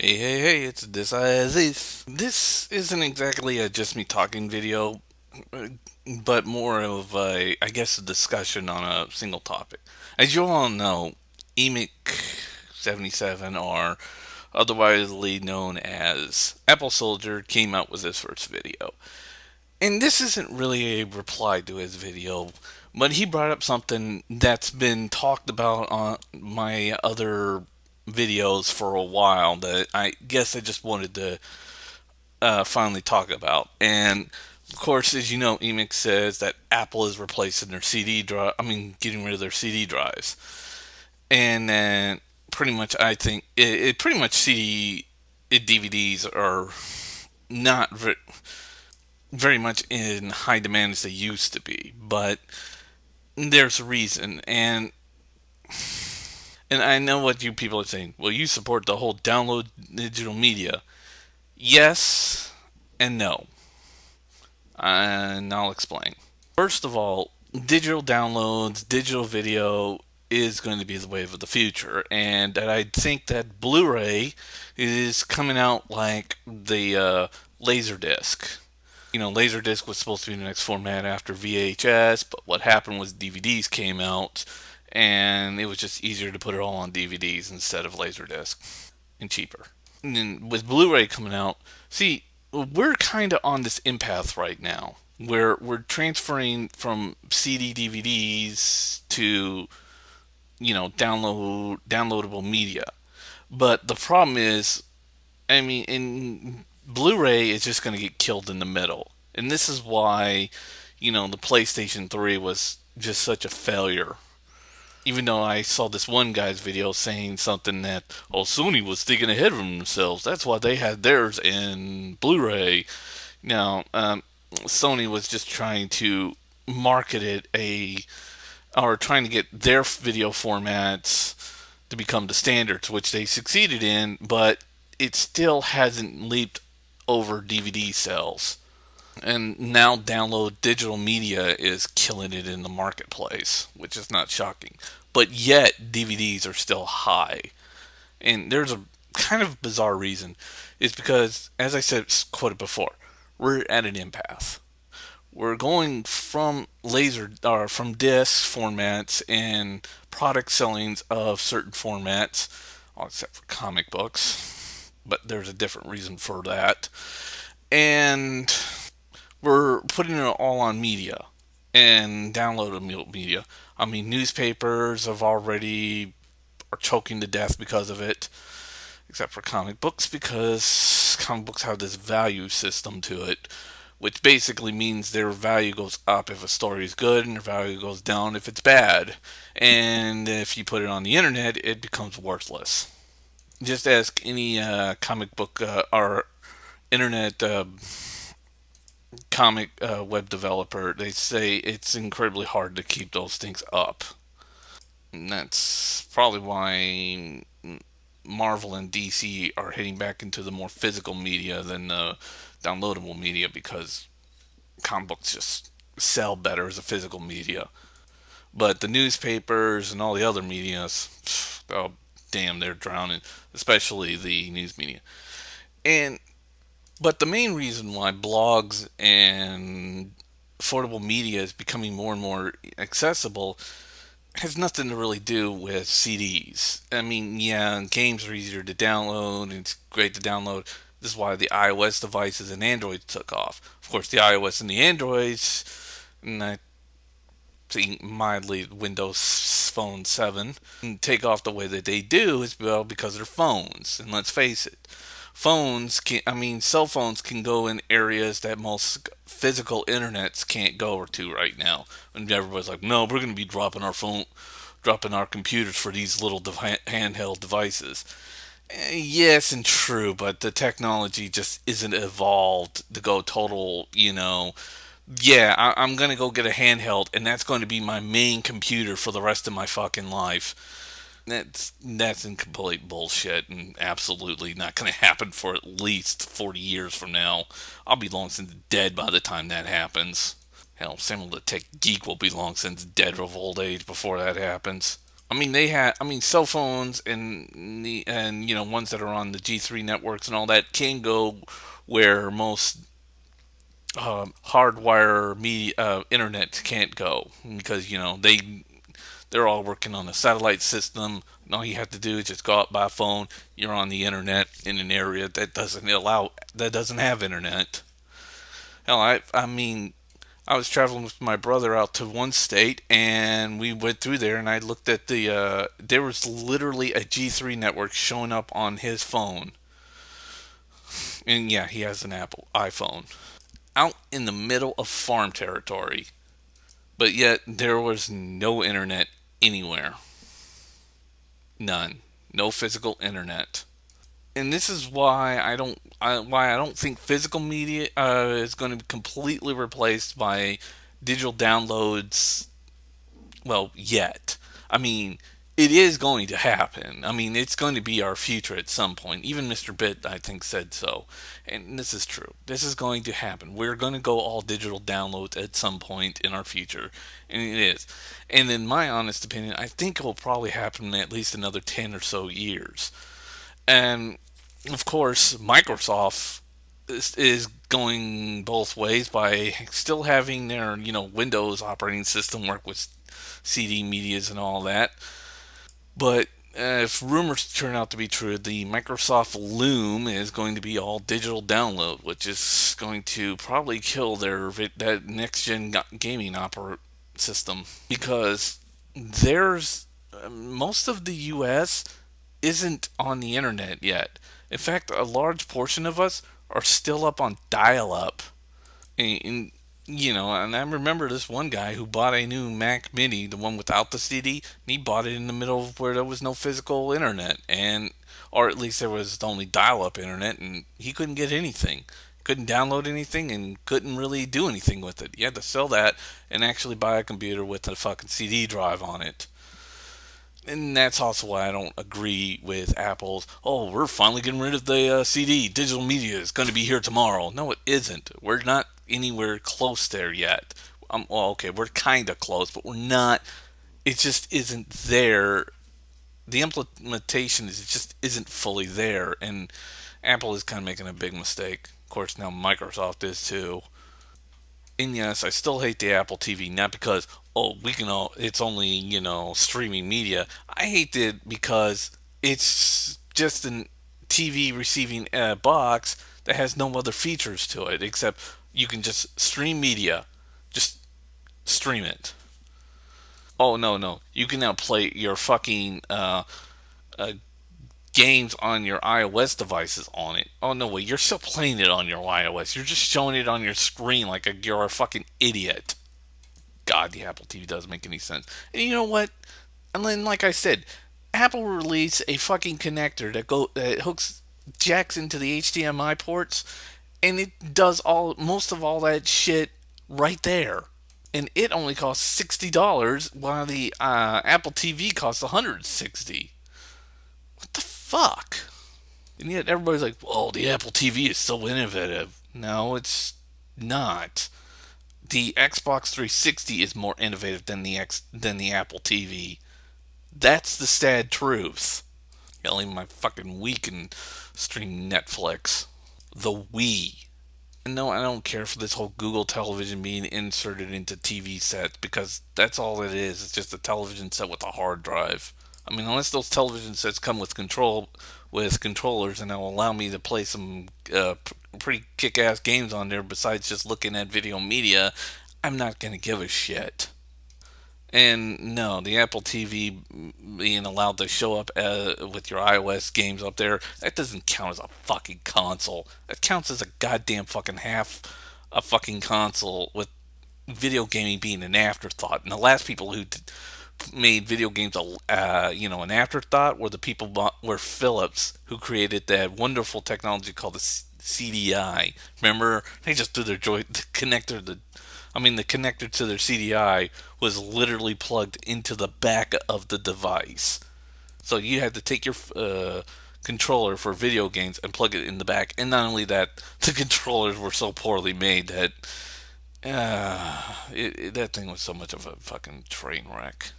Hey, it's this this. This isn't exactly a just me talking video, uh, but more of I guess, a discussion on a single topic. As you all know, EMIC 77, or otherwise known as Apple Soldier, came out with his first video. And this isn't really a reply to his video, but he brought up something that's been talked about on my other videos for a while that I guess I just wanted to finally talk about. And of course, as you know, Emix says that Apple is replacing their CD drive. I mean, getting rid of their CD drives, and then pretty much, I think it pretty much DVDs are not very much in high demand as they used to be, but there's a reason. And I know what you people are saying. Well, you support the whole download digital media. Yes and no. And I'll explain. First of all, digital downloads, digital video is going to be the wave of the future, and I think that Blu-ray is coming out like the Laserdisc. Laserdisc was supposed to be the next format after VHS, but what happened was DVDs came out, and it was just easier to put it all on DVDs instead of Laserdisc, and cheaper. And then with Blu-ray coming out, see, we're kind of on this impasse right now, where we're transferring from CD DVDs to downloadable media. But the problem is, I mean, in Blu-ray is just going to get killed in the middle, and this is why the PlayStation 3 was just such a failure. Even though I saw this one guy's video saying something that, oh, Sony was thinking ahead of themselves. That's why they had theirs in Blu-ray. Now, Sony was just trying to market it or trying to get their video formats to become the standards, which they succeeded in, but it still hasn't leaped over DVD sales. And now download digital media is killing it in the marketplace, which is not shocking. But yet, DVDs are still high. And there's a kind of bizarre reason. It's because, as I said, quoted before, we're at an impasse. We're going from from disc formats and product sellings of certain formats, all except for comic books, but there's a different reason for that. And we're putting it all on media and downloadable media. I mean, newspapers are choking to death because of it, except for comic books, because comic books have this value system to it, which basically means their value goes up if a story is good and their value goes down if it's bad. And if you put it on the internet, it becomes worthless. Just ask any comic book or internet comic web developer. They say it's incredibly hard to keep those things up. And that's probably why Marvel and DC are heading back into the more physical media than the downloadable media, because comic books just sell better as a physical media. But the newspapers and all the other medias, oh damn, they're drowning, especially the news media. And but the main reason why blogs and affordable media is becoming more and more accessible has nothing to really do with CDs. I mean, yeah, games are easier to download, and it's great to download. This is why the iOS devices and Androids took off. Of course, the iOS and the Androids, and I think mildly Windows Phone 7, take off the way that they do is, well, because they're phones. And let's face it, cell phones can go in areas that most physical internets can't go to right now. And everybody's like, no, we're going to be dropping our computers for these little handheld devices. Yes, and true, but the technology just isn't evolved to go total. Yeah, I'm going to go get a handheld, and that's going to be my main computer for the rest of my fucking life. That's in complete bullshit, and absolutely not going to happen for at least 40 years from now. I'll be long since dead by the time that happens. Hell, Samuel the Tech Geek will be long since dead of old age before that happens. I mean, they had. I mean, cell phones and ones that are on the G3 networks and all that can go where most hardwire media internet can't go because they're all working on a satellite system. And all you have to do is just go out by phone. You're on the internet in an area that doesn't have internet. Hell, I mean, I was traveling with my brother out to one state, and we went through there, and I looked at there was literally a G3 network showing up on his phone, and yeah, he has an Apple iPhone out in the middle of farm territory, but yet there was no internet anywhere, none, no physical internet. And this is why I don't think physical media is going to be completely replaced by digital downloads. Well, yet. I mean, it is going to happen. I mean, it's going to be our future at some point. Even Mr. Bit, I think, said so. And this is true. This is going to happen. We're going to go all digital downloads at some point in our future. And it is. And in my honest opinion, I think it will probably happen in at least another 10 or so years. And of course, Microsoft is going both ways by still having their Windows operating system work with CD medias and all that. But if rumors turn out to be true, the Microsoft Loom is going to be all digital download, which is going to probably kill that next gen gaming system because there's most of the U.S. isn't on the internet yet. In fact, a large portion of us are still up on dial up. And I remember this one guy who bought a new Mac Mini, the one without the CD, and he bought it in the middle of where there was no physical internet, or at least there was only dial-up internet, and he couldn't get anything, couldn't download anything, and couldn't really do anything with it. He had to sell that and actually buy a computer with a fucking CD drive on it. And that's also why I don't agree with Apple's. Oh, we're finally getting rid of the CD. Digital media is going to be here tomorrow. No, it isn't. We're not anywhere close there yet. Well, okay, we're kind of close, but we're not. It just isn't there. The implementation is just isn't fully there, and Apple is kind of making a big mistake. Of course, now Microsoft is too. And yes, I still hate the Apple TV, not because we can all it's only streaming media. I hate it because it's just a TV receiving box that has no other features to it except you can just stream media, just stream it. Oh no no, you can now play your fucking uh, games on your iOS devices on it. Oh no way, you're still playing it on your iOS. You're just showing it on your screen like you're a fucking idiot. God, the Apple TV doesn't make any sense. And you know what? And then, like I said, Apple released a fucking connector that hooks jacks into the HDMI ports, and it does most of all that shit right there. And it only costs $60, while the Apple TV costs 160. What the fuck? And yet everybody's like, "Oh, the Apple TV is so innovative." No, it's not. The Xbox 360 is more innovative than the Apple TV. That's the sad truth. Hell, even my fucking Wii can stream Netflix. The Wii. And no, I don't care for this whole Google television being inserted into TV sets because that's all it is. It's just a television set with a hard drive. I mean, unless those television sets come with controllers and they'll allow me to play some pretty kick-ass games on there besides just looking at video media, I'm not gonna give a shit. And no, the Apple TV being allowed to show up with your iOS games up there, that doesn't count as a fucking console. That counts as a goddamn fucking half a fucking console with video gaming being an afterthought. And the last people who made video games an afterthought were the people were Philips, who created that wonderful technology called the CDI. Remember, they just threw their the connector the connector to their CDI was literally plugged into the back of the device. So you had to take your controller for video games and plug it in the back. And not only that, the controllers were so poorly made that that thing was so much of a fucking train wreck.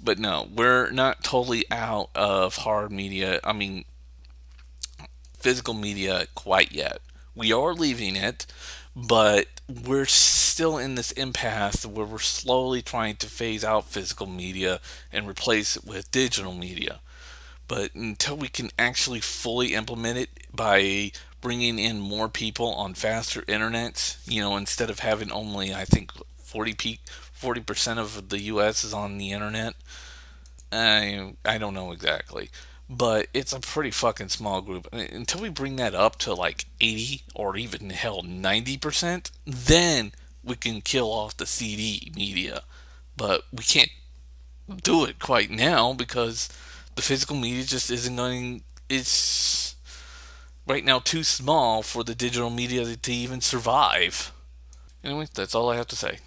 But no, we're not totally out of hard media. I mean, physical media quite yet. We are leaving it, but we're still in this impasse where we're slowly trying to phase out physical media and replace it with digital media. But until we can actually fully implement it by bringing in more people on faster internets, instead of having only, I think, 40% of the U.S. is on the internet. I don't know exactly, but it's a pretty fucking small group. Until we bring that up to like 80 or even hell 90%, then we can kill off the CD media. But we can't do it quite now because the physical media just isn't going. It's right now too small for the digital media to even survive. Anyway, that's all I have to say.